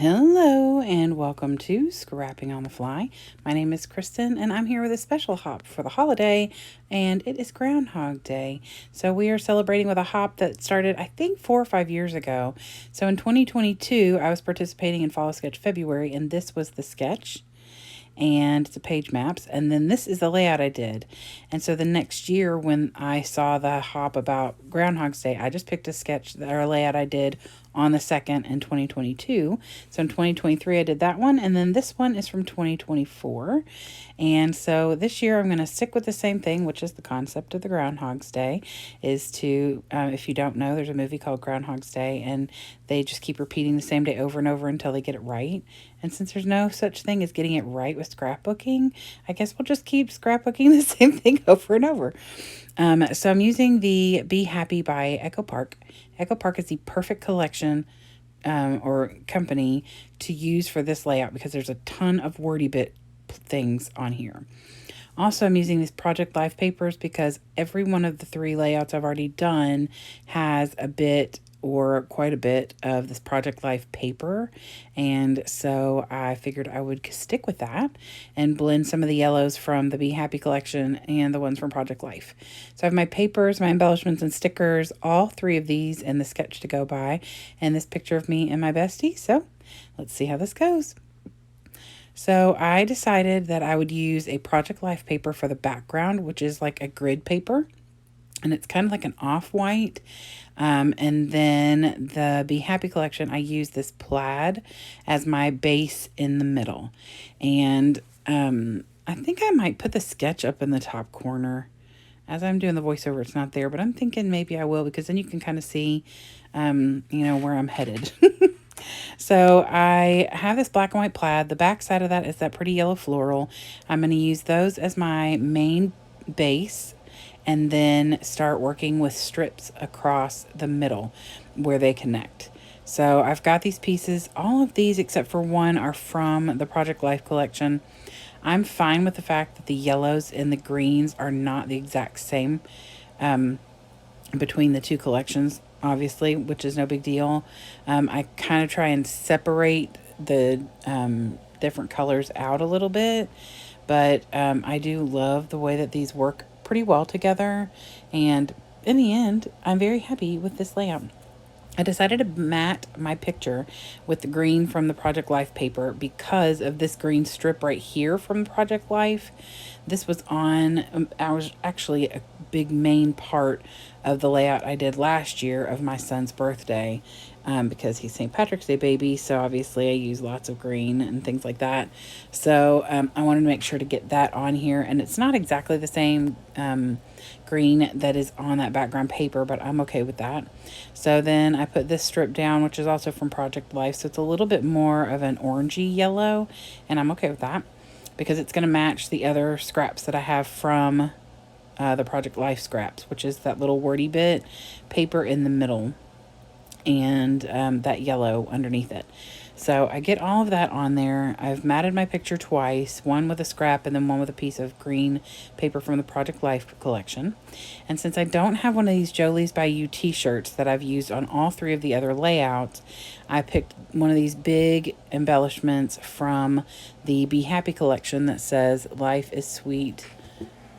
Hello and welcome to Scrapping on the Fly. My name is Kristen and I'm here with a special hop for the holiday, and it is Groundhog Day. So we are celebrating with a hop that started I think 4 or 5 years ago. So in 2022 I was participating in Fall Sketch February, and this was the sketch and it's a page maps, and then this is the layout I did. And so the next year when I saw the hop about Groundhog's Day, I just picked a sketch or a layout I did on the 2nd in 2022. So in 2023 I did that one, and then this one is from 2024. And so this year I'm going to stick with the same thing, which is the concept of the Groundhog's Day. Is to if you don't know, there's a movie called Groundhog's Day, and they just keep repeating the same day over and over until they get it right. And since there's no such thing as getting it right with scrapbooking, I guess we'll just keep scrapbooking the same thing over and over. So I'm using the Be Happy by Echo Park. Echo Park is the perfect collection or company to use for this layout because there's a ton of wordy bit things on here. Also, I'm using these Project Life papers because every one of the 3 layouts I've already done has a bit or quite a bit of this Project Life paper. And so I figured I would stick with that and blend some of the yellows from the Be Happy collection and the ones from Project Life. So I have my papers, my embellishments and stickers, all 3 of these in the sketch to go by, and this picture of me and my bestie. So let's see how this goes. So I decided that I would use a Project Life paper for the background, which is like a grid paper. And it's kind of like an off-white. And then the Be Happy collection, I use this plaid as my base in the middle. And I think I might put the sketch up in the top corner. As I'm doing the voiceover, it's not there, but I'm thinking maybe I will, because then you can kind of see, where I'm headed. So I have this black and white plaid. The back side of that is that pretty yellow floral. I'm going to use those as my main base and then start working with strips across the middle where they connect. So I've got these pieces. All of these except for one are from the Project Life collection. I'm fine with the fact that the yellows and the greens are not the exact same between the 2 collections, obviously, which is no big deal. I kind of try and separate the different colors out a little bit, but I do love the way that these work pretty well together, and in the end, I'm very happy with this layout. I decided to matte my picture with the green from the Project Life paper because of this green strip right here from Project Life. This was on, I was actually a big main part of the layout I did last year of my son's birthday, because he's St. Patrick's Day baby. So obviously I use lots of green and things like that. So I wanted to make sure to get that on here, and it's not exactly the same green that is on that background paper, but I'm okay with that. So then I put this strip down, which is also from Project Life. So it's a little bit more of an orangey yellow, and I'm okay with that because it's going to match the other scraps that I have from the Project Life scraps, which is that little wordy bit paper in the middle and that yellow underneath it. So I get all of that on there. I've matted my picture twice, one with a scrap and then one with a piece of green paper from the Project Life collection. And since I don't have one of these Jolie's by You t-shirts that I've used on all 3 of the other layouts, I picked one of these big embellishments from the Be Happy collection that says "Life is sweet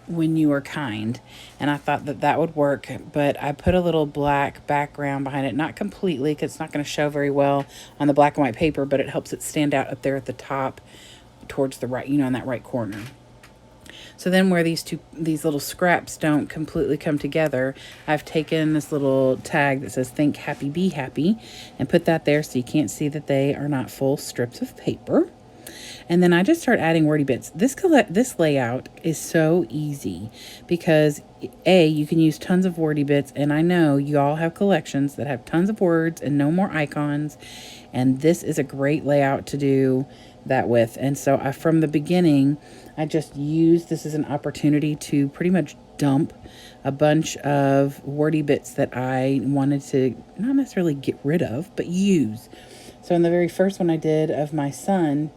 when you are kind," and I thought that that would work, but I put a little black background behind it, not completely because it's not going to show very well on the black and white paper, but it helps it stand out up there at the top towards the right, in that right corner. So then where these little scraps don't completely come together, I've taken this little tag that says "Think Happy, Be Happy" and put that there so you can't see that they are not full strips of paper. And then I just start adding wordy bits. This layout is so easy because you can use tons of wordy bits, and I know you all have collections that have tons of words and no more icons, and this is a great layout to do that with. And so from the beginning, I just used this as an opportunity to pretty much dump a bunch of wordy bits that I wanted to not necessarily get rid of, but use. So in the very first one I did of my son,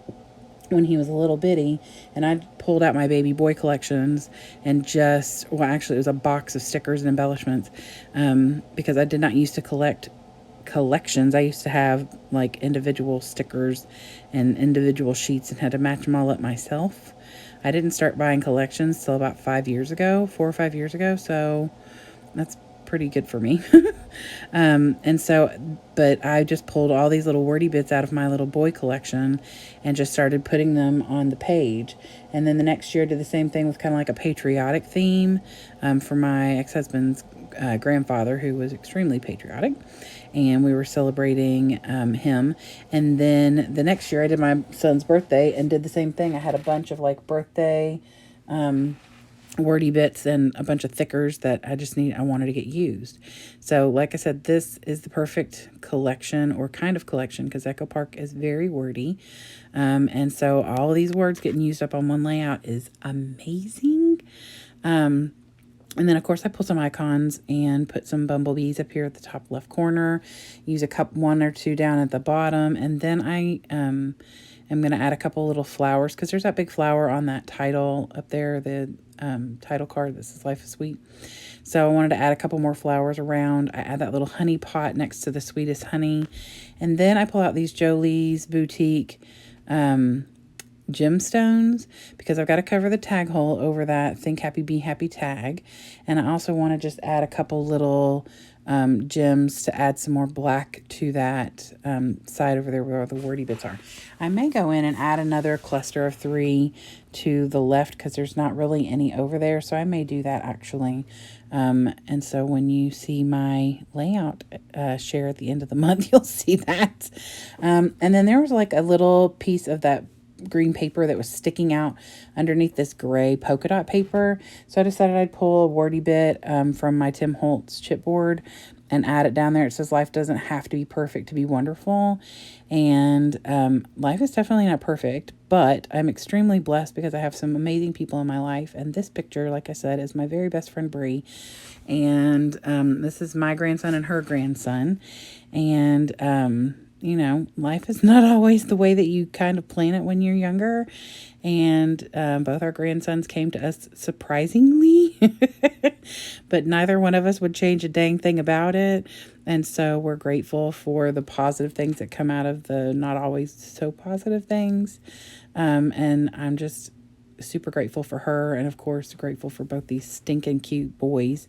when he was a little bitty, and I pulled out my baby boy collections and actually it was a box of stickers and embellishments, because I did not used to collect collections. I used to have like individual stickers and individual sheets and had to match them all up myself. I didn't start buying collections till about 5 years ago, 4 or 5 years ago. So that's pretty good for me. And so, but I just pulled all these little wordy bits out of my little boy collection and just started putting them on the page. And then the next year I did the same thing with kind of like a patriotic theme for my ex-husband's grandfather, who was extremely patriotic. And we were celebrating him. And then the next year I did my son's birthday and did the same thing. I had a bunch of like birthday wordy bits and a bunch of thickers that I wanted to get used. So like I said, this is the perfect collection, or kind of collection, because Echo Park is very wordy. And so all of these words getting used up on one layout is amazing. And then, of course, I pulled some icons and put some bumblebees up here at the top left corner. Use one or two down at the bottom. And then I am going to add a couple little flowers, because there's that big flower on that title up there, the title card that says Life is Sweet. So I wanted to add a couple more flowers around. I add that little honey pot next to the sweetest honey. And then I pull out these Jolie's Boutique gemstones, because I've got to cover the tag hole over that Think Happy Be Happy tag. And I also want to just add a couple little gems to add some more black to that side over there where the wordy bits are. I may go in and add another cluster of 3 to the left, because there's not really any over there, so I may do that actually. And so when you see my layout share at the end of the month, you'll see that. And then there was like a little piece of that green paper that was sticking out underneath this gray polka dot paper. So I decided I'd pull a wordy bit from my Tim Holtz chipboard and add it down there. It says life doesn't have to be perfect to be wonderful. And life is definitely not perfect, but I'm extremely blessed because I have some amazing people in my life. And this picture, like I said, is my very best friend, Bree. And this is my grandson and her grandson. And you know, life is not always the way that you kind of plan it when you're younger. And both our grandsons came to us surprisingly, but neither one of us would change a dang thing about it. And so we're grateful for the positive things that come out of the not always so positive things. And I'm just super grateful for her, and of course grateful for both these stinking cute boys.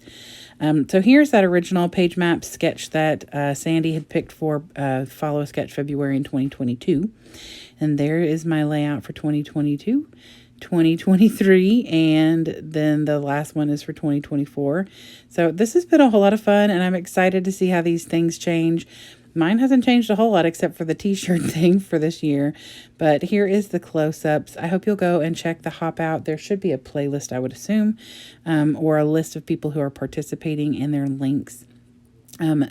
So here's that original page map sketch that Sandy had picked for Follow a Sketch February in 2022, and there is my layout for 2022, 2023, and then the last one is for 2024. So this has been a whole lot of fun, and I'm excited to see how these things change. Mine hasn't changed a whole lot except for the t-shirt thing for this year. But here is the close-ups. I hope you'll go and check the Hop out. There should be a playlist, I would assume, or a list of people who are participating in their links.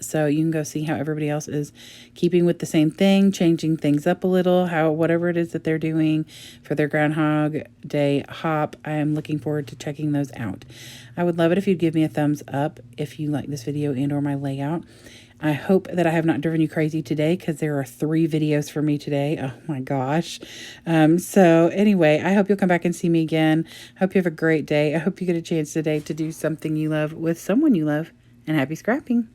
So you can go see how everybody else is keeping with the same thing, changing things up a little, whatever it is that they're doing for their Groundhog Day hop. I am looking forward to checking those out. I would love it if you'd give me a thumbs up if you like this video and or my layout. I hope that I have not driven you crazy today, because there are 3 videos for me today. Oh my gosh. So anyway, I hope you'll come back and see me again. I hope you have a great day. I hope you get a chance today to do something you love with someone you love, and happy scrapping.